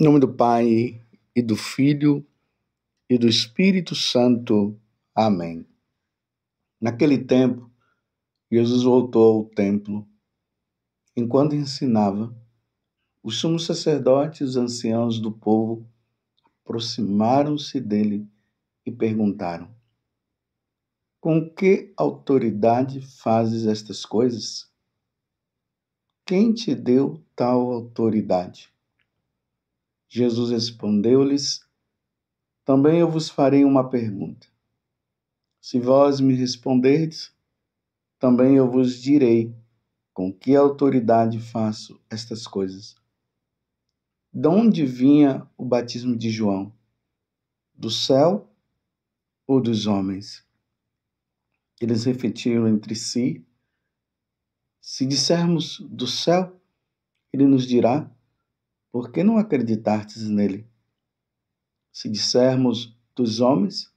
Em nome do Pai, e do Filho, e do Espírito Santo. Amém. Naquele tempo, Jesus voltou ao templo. Enquanto ensinava, os sumos sacerdotes e os anciãos do povo aproximaram-se dele e perguntaram: Com que autoridade fazes estas coisas? Quem te deu tal autoridade? Jesus respondeu-lhes: Também eu vos farei uma pergunta. Se vós me responderdes, também eu vos direi com que autoridade faço estas coisas. De onde vinha o batismo de João? Do céu ou dos homens? Eles refletiram entre si. Se dissermos do céu, ele nos dirá: por que não acreditastes nele? Se dissermos dos homens,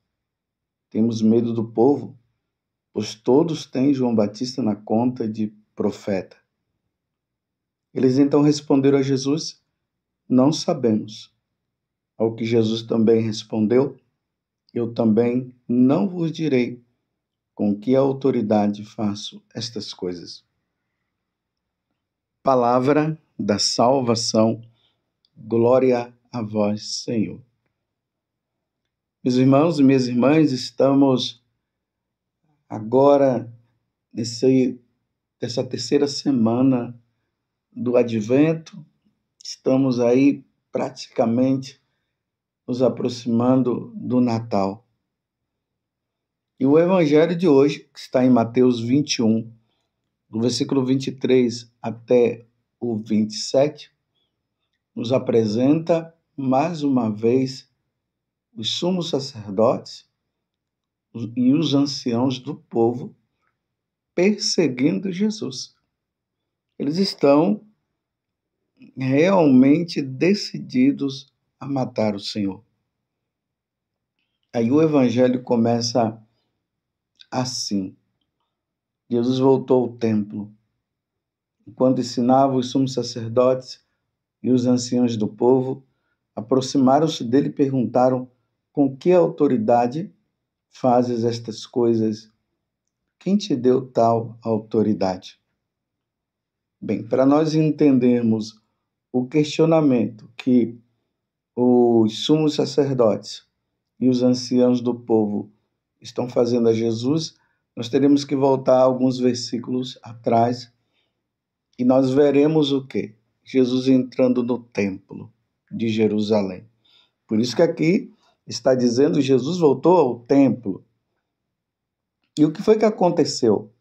temos medo do povo, pois todos têm João Batista na conta de profeta. Eles então responderam a Jesus: Não sabemos. Ao que Jesus também respondeu: Eu também não vos direi com que autoridade faço estas coisas. Palavra da salvação. Glória a vós, Senhor. Meus irmãos e minhas irmãs, estamos agora nessa terceira semana do Advento. Estamos aí praticamente nos aproximando do Natal. E o evangelho de hoje, que está em Mateus 21, do versículo 23 até o 27, nos apresenta mais uma vez os sumos sacerdotes e os anciãos do povo perseguindo Jesus. Eles estão realmente decididos a matar o Senhor. Aí o evangelho começa assim. Jesus voltou ao templo. Enquanto ensinava, os sumos sacerdotes e os anciãos do povo aproximaram-se dele e perguntaram: com que autoridade fazes estas coisas? Quem te deu tal autoridade? Bem, para nós entendermos o questionamento que os sumos sacerdotes e os anciãos do povo estão fazendo a Jesus, nós teremos que voltar alguns versículos atrás e nós veremos o quê? Jesus entrando no templo de Jerusalém. Por isso que aqui está dizendo Jesus voltou ao templo. E o que foi que aconteceu?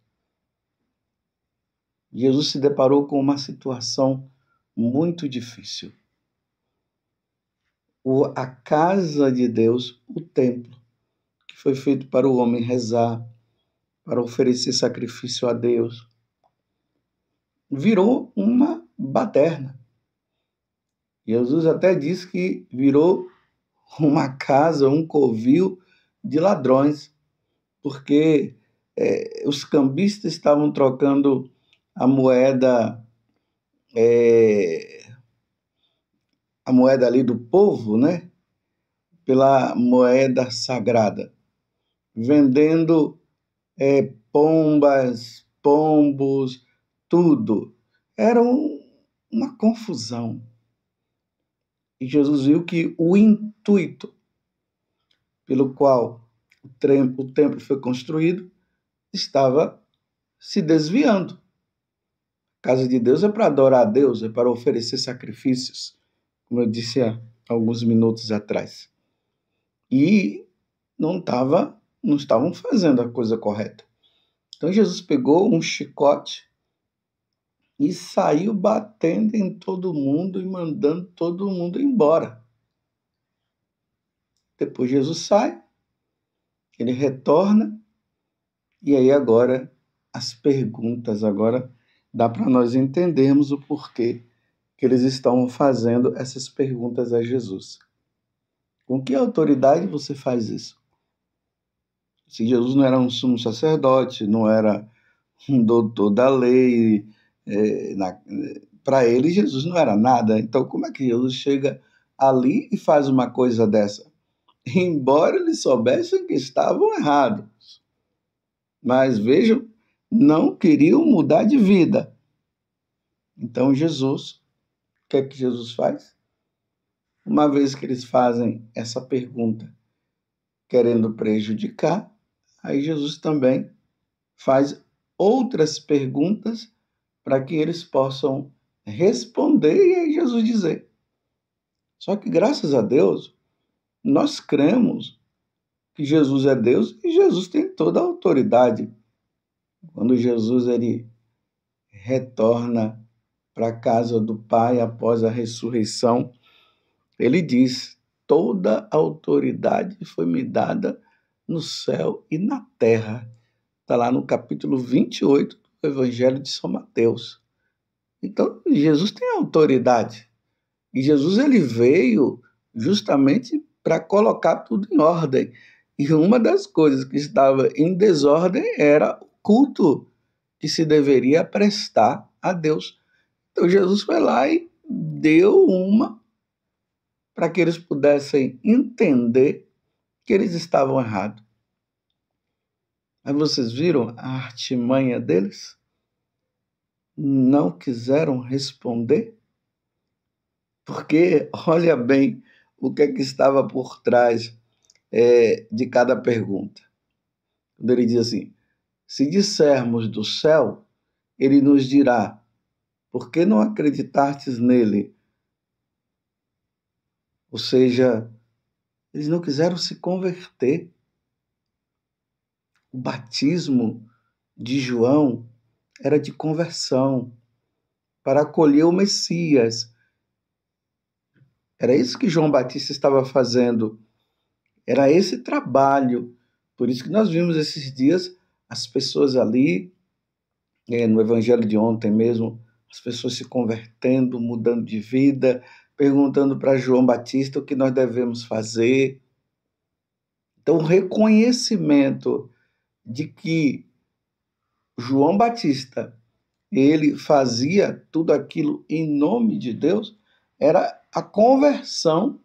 Jesus se deparou com uma situação muito difícil. A casa de Deus, o templo, que foi feito para o homem rezar, para oferecer sacrifício a Deus, virou uma baderna. Jesus até disse que virou uma casa, um covil de ladrões, porque os cambistas estavam trocando a moeda ali do povo, né, pela moeda sagrada, vendendo pombas, pombos, tudo. Era uma confusão. E Jesus viu que o intuito pelo qual o templo foi construído estava se desviando. A casa de Deus é para adorar a Deus, é para oferecer sacrifícios, como eu disse há alguns minutos atrás. E não estavam fazendo a coisa correta. Então Jesus pegou um chicote e saiu batendo em todo mundo e mandando todo mundo embora. Depois Jesus sai, ele retorna, e aí agora as perguntas, agora dá para nós entendermos o porquê que eles estão fazendo essas perguntas a Jesus. Com que autoridade você faz isso? Se Jesus não era um sumo sacerdote, não era um doutor da lei, para ele Jesus não era nada. Então como é que Jesus chega ali e faz uma coisa dessa? Embora eles soubessem que estavam errados. Mas vejam, não queriam mudar de vida. Então Jesus, o que é que Jesus faz? Uma vez que eles fazem essa pergunta querendo prejudicar, aí Jesus também faz outras perguntas para que eles possam responder e aí Jesus dizer. Só que graças a Deus, nós cremos que Jesus é Deus e Jesus tem toda a autoridade. Quando Jesus ele retorna para a casa do Pai após a ressurreição, ele diz: toda a autoridade foi me dada no céu e na terra. Está lá no capítulo 28 do Evangelho de São Mateus. Então, Jesus tem autoridade. E Jesus ele veio justamente para colocar tudo em ordem. E uma das coisas que estava em desordem era o culto que se deveria prestar a Deus. Então Jesus foi lá e deu uma para que eles pudessem entender que eles estavam errados. Mas vocês viram a artimanha deles? Não quiseram responder? Porque olha bem o que é que estava por trás de cada pergunta. Quando ele diz assim, se dissermos do céu, ele nos dirá, por que não acreditastes nele? Ou seja, eles não quiseram se converter. O batismo de João era de conversão, para acolher o Messias. Era isso que João Batista estava fazendo. Era esse trabalho. Por isso que nós vimos esses dias as pessoas ali, no evangelho de ontem mesmo, as pessoas se convertendo, mudando de vida, perguntando para João Batista o que nós devemos fazer. Então, o reconhecimento de que João Batista, ele fazia tudo aquilo em nome de Deus, era a conversão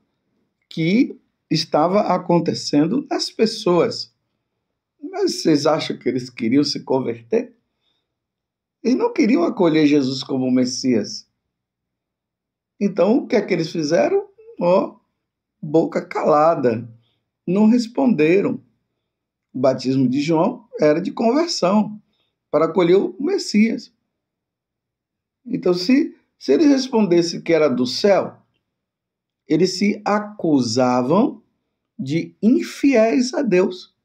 que estava acontecendo nas pessoas. Mas vocês acham que eles queriam se converter? Eles não queriam acolher Jesus como Messias. Então, o que é que eles fizeram? Boca calada. Não responderam. O batismo de João era de conversão, para acolher o Messias. Então, se eles respondessem que era do céu, eles se acusavam de infiéis a Deus.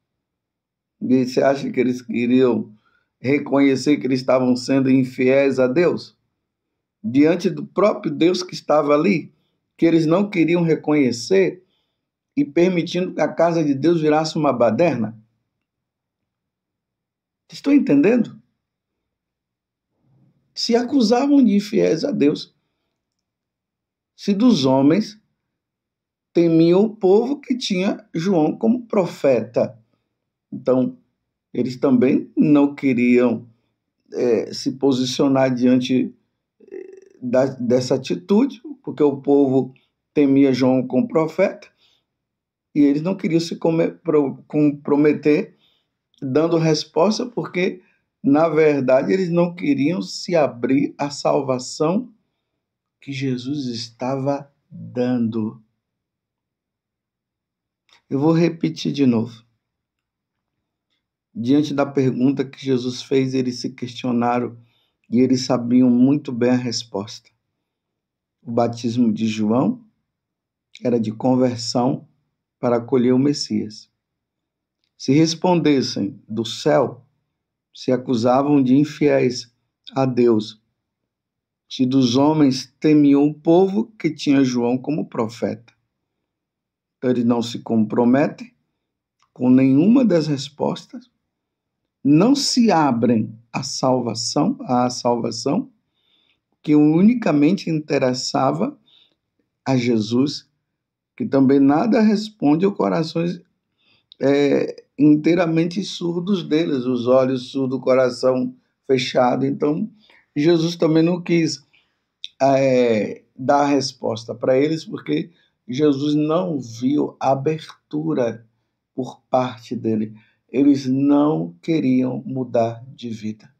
E você acha que eles queriam reconhecer que eles estavam sendo infiéis a Deus? Diante do próprio Deus que estava ali, que eles não queriam reconhecer e permitindo que a casa de Deus virasse uma baderna? Estão entendendo? Se acusavam de infiéis a Deus. Se dos homens temiam o povo que tinha João como profeta. Então, eles também não queriam se posicionar diante dessa atitude, porque o povo temia João como profeta, e eles não queriam se comprometer dando resposta, porque, na verdade, eles não queriam se abrir à salvação que Jesus estava dando. Eu vou repetir de novo. Diante da pergunta que Jesus fez, eles se questionaram e eles sabiam muito bem a resposta. O batismo de João era de conversão para acolher o Messias. Se respondessem do céu, se acusavam de infiéis a Deus. Se dos homens temiam o povo que tinha João como profeta. Então eles não se comprometem com nenhuma das respostas, não se abrem à salvação, que unicamente interessava a Jesus, que também nada responde aos corações inteiramente surdos deles, os olhos surdos, o coração fechado. Então, Jesus também não quis dar a resposta para eles, porque Jesus não viu abertura por parte dele. Eles não queriam mudar de vida.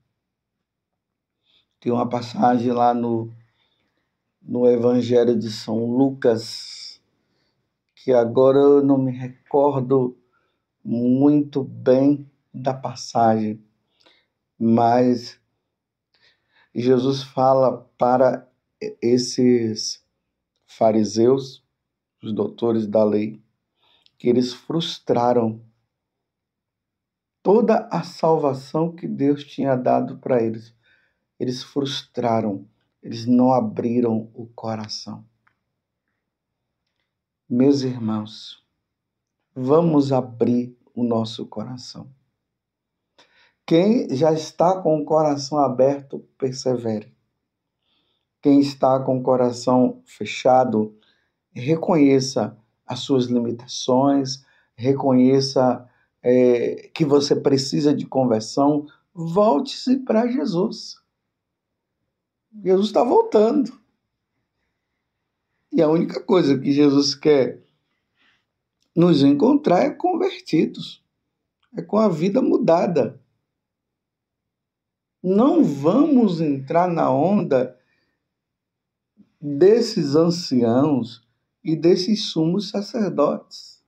Tem uma passagem lá no Evangelho de São Lucas, que agora eu não me recordo muito bem da passagem, mas Jesus fala para esses fariseus, os doutores da lei, que eles frustraram toda a salvação que Deus tinha dado para eles. Eles frustraram, eles não abriram o coração. Meus irmãos, vamos abrir o nosso coração. Quem já está com o coração aberto, persevere. Quem está com o coração fechado, reconheça as suas limitações, reconheça que você precisa de conversão, volte-se para Jesus. Jesus está voltando. E a única coisa que Jesus quer nos encontrar é convertidos, é com a vida mudada. Não vamos entrar na onda desses anciãos e desses sumos sacerdotes.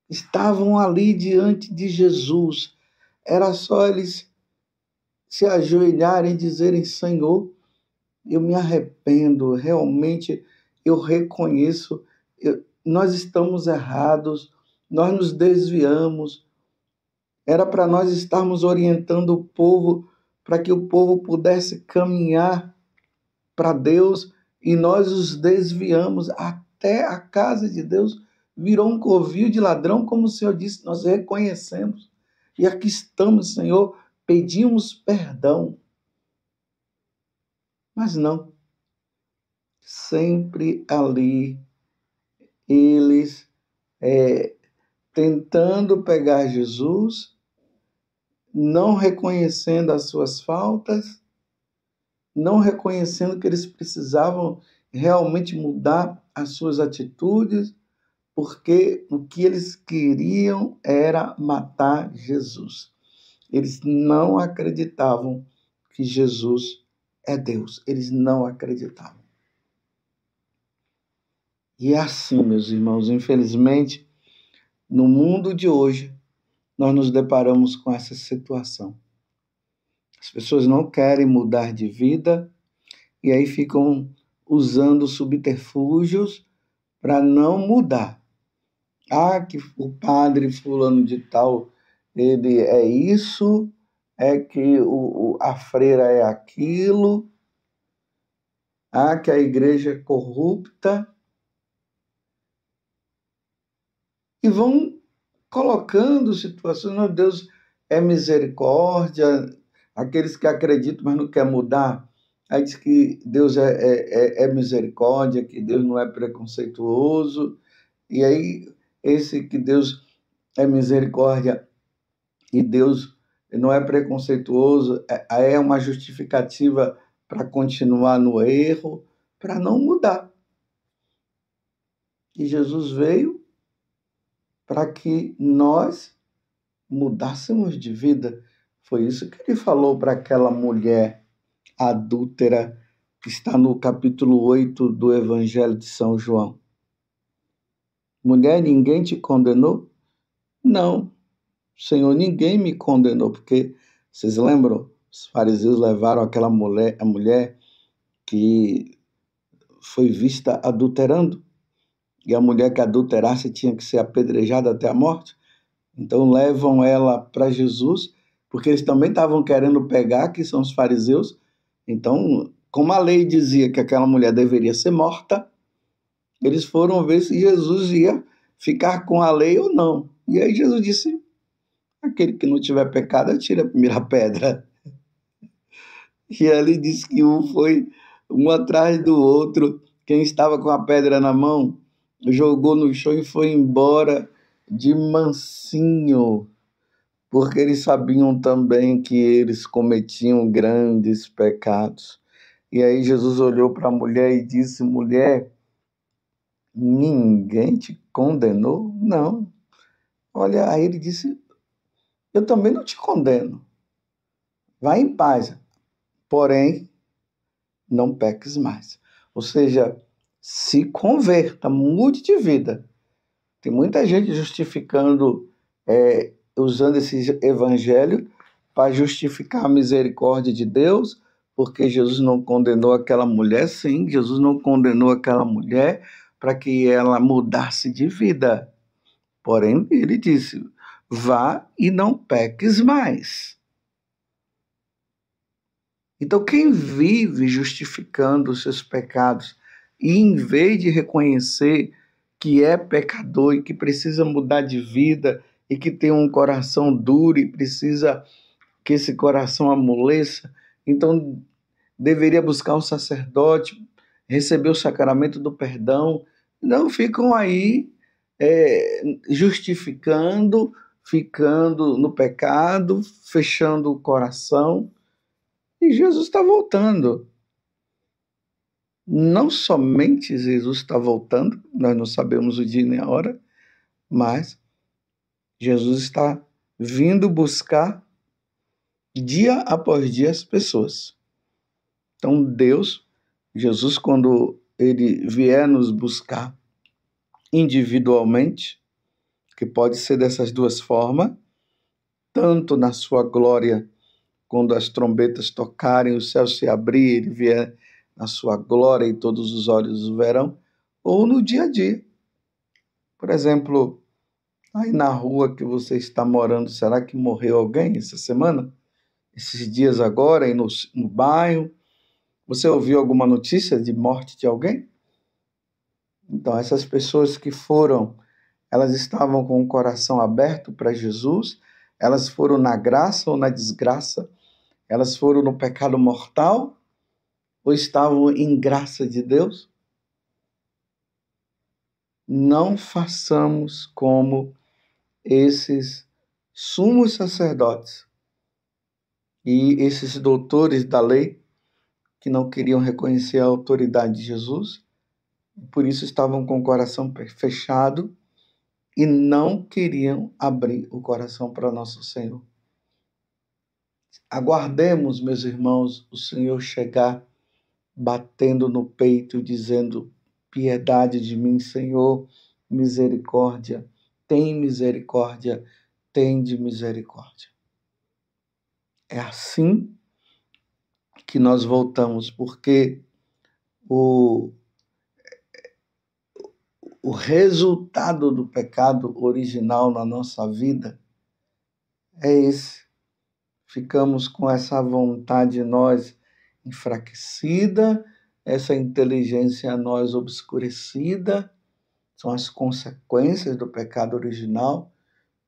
Estavam ali diante de Jesus. Era só eles se ajoelharem e dizerem: Senhor, eu me arrependo, realmente eu reconheço, nós estamos errados, nós nos desviamos. Era para nós estarmos orientando o povo, para que o povo pudesse caminhar para Deus, e nós os desviamos. Até a casa de Deus virou um covil de ladrão, como o Senhor disse, nós reconhecemos. E aqui estamos, Senhor, pedimos perdão. Mas não. Sempre ali, eles tentando pegar Jesus, não reconhecendo as suas faltas, não reconhecendo que eles precisavam realmente mudar as suas atitudes, porque o que eles queriam era matar Jesus. Eles não acreditavam que Jesus é Deus. Eles não acreditavam. E é assim, meus irmãos, infelizmente, no mundo de hoje, nós nos deparamos com essa situação. As pessoas não querem mudar de vida e aí ficam usando subterfúgios para não mudar. Que o padre fulano de tal, ele é isso, é que a freira é aquilo, que a igreja é corrupta. E vão colocando situações, meu Deus é misericórdia, aqueles que acreditam, mas não querem mudar, aí diz que Deus é misericórdia, que Deus não é preconceituoso, e aí esse que Deus é misericórdia e Deus não é preconceituoso, é uma justificativa para continuar no erro, para não mudar. E Jesus veio para que nós mudássemos de vida. Foi isso que ele falou para aquela mulher adúltera que está no capítulo 8 do Evangelho de São João. Mulher, ninguém te condenou? Não, Senhor, ninguém me condenou, porque vocês lembram? Os fariseus levaram aquela mulher, a mulher que foi vista adulterando, e a mulher que adulterasse tinha que ser apedrejada até a morte. Então levam ela para Jesus, porque eles também estavam querendo pegar, que são os fariseus. Então, como a lei dizia que aquela mulher deveria ser morta, eles foram ver se Jesus ia ficar com a lei ou não. E aí Jesus disse: aquele que não tiver pecado, atire a primeira pedra. E ele disse que um foi um atrás do outro. Quem estava com a pedra na mão jogou no chão e foi embora de mansinho, porque eles sabiam também que eles cometiam grandes pecados. E aí Jesus olhou para a mulher e disse: mulher, ninguém te condenou? Não. Olha, aí ele disse, eu também não te condeno. Vai em paz, porém, não peques mais. Ou seja, se converta, mude de vida. Tem muita gente justificando, usando esse evangelho para justificar a misericórdia de Deus, porque Jesus não condenou aquela mulher. Sim, Jesus não condenou aquela mulher para que ela mudasse de vida. Porém, ele disse, vá e não peques mais. Então, quem vive justificando os seus pecados e, em vez de reconhecer que é pecador e que precisa mudar de vida e que tem um coração duro e precisa que esse coração amoleça, então deveria buscar um sacerdote, receber o sacramento do perdão, não ficam aí justificando, ficando no pecado, fechando o coração. E Jesus está voltando. Não somente Jesus está voltando, nós não sabemos o dia nem a hora, mas Jesus está vindo buscar dia após dia as pessoas. Então Deus, Jesus, quando ele vier nos buscar individualmente, que pode ser dessas duas formas, tanto na sua glória, quando as trombetas tocarem, o céu se abrir, ele vier na sua glória e todos os olhos o verão, ou no dia a dia. Por exemplo, aí na rua que você está morando, será que morreu alguém essa semana? Esses dias agora, aí no bairro? Você ouviu alguma notícia de morte de alguém? Então, essas pessoas que foram, elas estavam com o coração aberto para Jesus, elas foram na graça ou na desgraça, elas foram no pecado mortal ou estavam em graça de Deus? Não façamos como esses sumos sacerdotes e esses doutores da lei que não queriam reconhecer a autoridade de Jesus, por isso estavam com o coração fechado e não queriam abrir o coração para nosso Senhor. Aguardemos, meus irmãos, o Senhor chegar batendo no peito, dizendo, piedade de mim, Senhor, misericórdia, tem misericórdia, tende misericórdia. É assim que nós voltamos, porque o resultado do pecado original na nossa vida é esse. Ficamos com essa vontade em nós enfraquecida, essa inteligência em nós obscurecida, são as consequências do pecado original,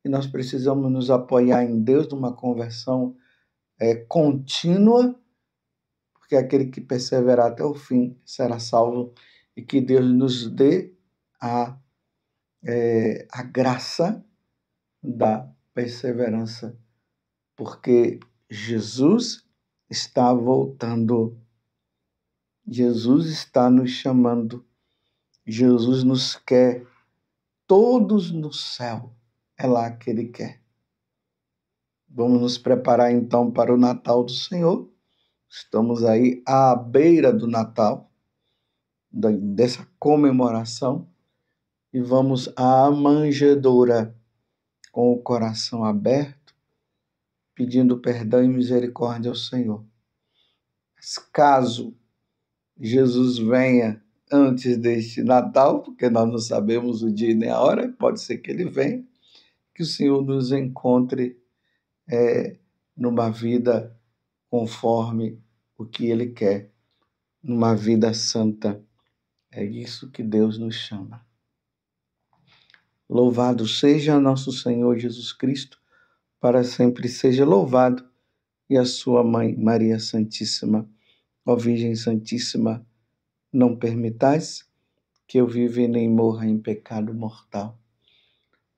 e nós precisamos nos apoiar em Deus numa conversão contínua, porque aquele que perseverar até o fim será salvo, e que Deus nos dê a graça da perseverança, porque Jesus está voltando, Jesus está nos chamando, Jesus nos quer todos no céu, é lá que Ele quer. Vamos nos preparar então para o Natal do Senhor. Estamos aí à beira do Natal, dessa comemoração, e vamos à manjedoura com o coração aberto, pedindo perdão e misericórdia ao Senhor. Mas caso Jesus venha antes deste Natal, porque nós não sabemos o dia nem a hora, pode ser que Ele venha, que o Senhor nos encontre numa vida conforme o que Ele quer, numa vida santa. É isso que Deus nos chama. Louvado seja nosso Senhor Jesus Cristo, para sempre seja louvado, e a sua mãe, Maria Santíssima. Ó Virgem Santíssima, não permitais que eu viva e nem morra em pecado mortal.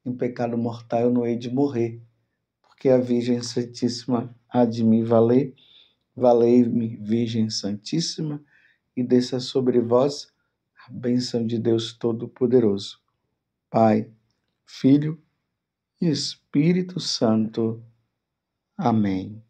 Em pecado mortal eu não hei de morrer, porque a Virgem Santíssima há de me valer. Valei-me, Virgem Santíssima, e desça sobre vós A bênção de Deus Todo-Poderoso, Pai, Filho e Espírito Santo. Amém.